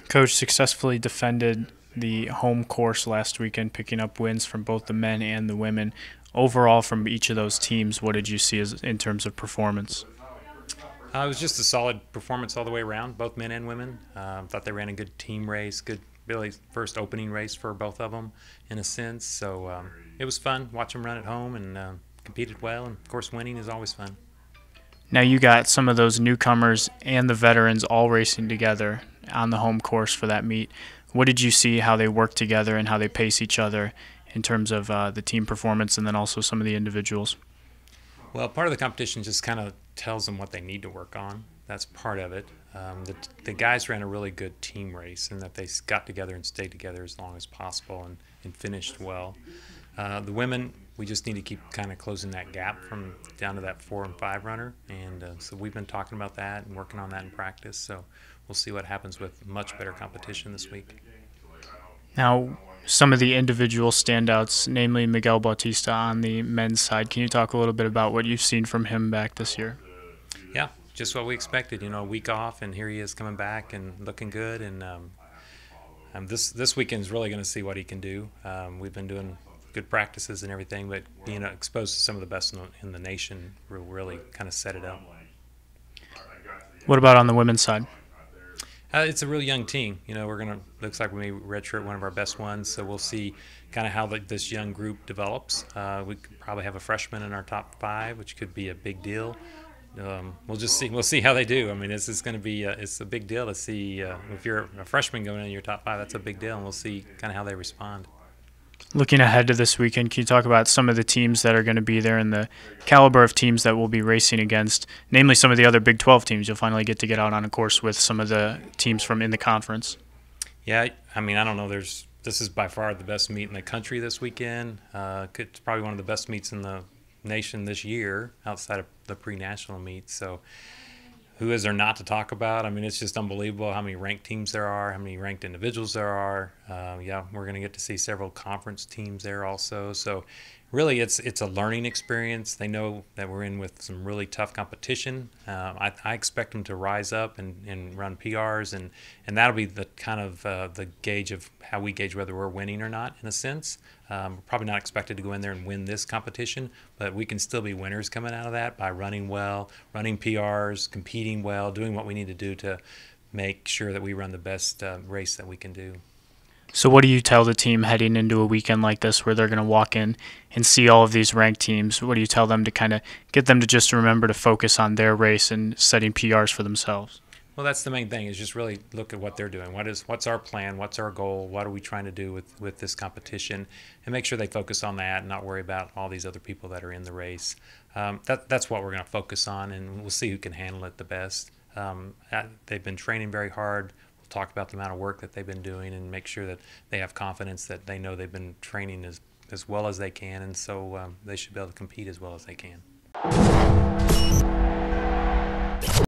Coach successfully defended the home course last weekend, picking up wins from both the men and the women. Overall, from each of those teams, what did you see as in terms of performance? It was just a solid performance all the way around, both men and women. Thought they ran a good team race, good, really first opening race for both of them in a sense. So it was fun. Watch them run at home and competed well. And of course, winning is always fun. Now you got some of those newcomers and the veterans all racing together on the home course for that meet. What did you see how they work together and how they pace each other in terms of the team performance and then also some of the individuals? Well, part of the competition just kind of tells them what they need to work on. That's part of it. The guys ran a really good team race in that they got together and stayed together as long as possible and finished well. The women, we just need to keep kind of closing that gap from down to that 4 and 5 runner, and so we've been talking about that and working on that in practice. So we'll see what happens with much better competition this week. Now, some of the individual standouts, namely Miguel Bautista on the men's side. Can you talk a little bit about what you've seen from him back this year? Yeah, just what we expected. You know, a week off, and here he is coming back and looking good. And this weekend is really going to see what he can do. We've been doing good practices and everything, but being exposed to some of the best in the nation will really kind of set it up. What about on the women's side? It's a really young team. You know, looks like we may redshirt one of our best ones, so we'll see kind of how this young group develops. We could probably have a freshman in our top 5, which could be a big deal. We'll just see. We'll see how they do. I mean, this is going to be it's a big deal to see if you're a freshman going in your top 5. That's a big deal, and we'll see kind of how they respond. Looking ahead to this weekend, can you talk about some of the teams that are going to be there and the caliber of teams that we'll be racing against, namely some of the other Big 12 teams? You'll finally get to get out on a course with some of the teams from in the conference. Yeah, I mean, I don't know. This is by far the best meet in the country this weekend. It's probably one of the best meets in the nation this year outside of the pre-national meets. So who is there not to talk about? I mean, it's just unbelievable how many ranked teams there are, how many ranked individuals there are. Yeah, we're going to get to see several conference teams there also. So really it's a learning experience. They know that we're in with some really tough competition. I expect them to rise up and run PRs, and that'll be the kind of the gauge of how we gauge whether we're winning or not, in a sense. We're probably not expected to go in there and win this competition, but we can still be winners coming out of that by running well, running PRs, competing well, doing what we need to do to make sure that we run the best race that we can do. So what do you tell the team heading into a weekend like this where they're going to walk in and see all of these ranked teams? What do you tell them to kind of get them to just remember to focus on their race and setting PRs for themselves? Well, that's the main thing, is just really look at what they're doing. What's our plan? What's our goal? What are we trying to do with this competition? And make sure they focus on that and not worry about all these other people that are in the race. That's what we're going to focus on, and we'll see who can handle it the best. They've been training very hard. We'll talk about the amount of work that they've been doing and make sure that they have confidence that they know they've been training as well as they can, and so they should be able to compete as well as they can.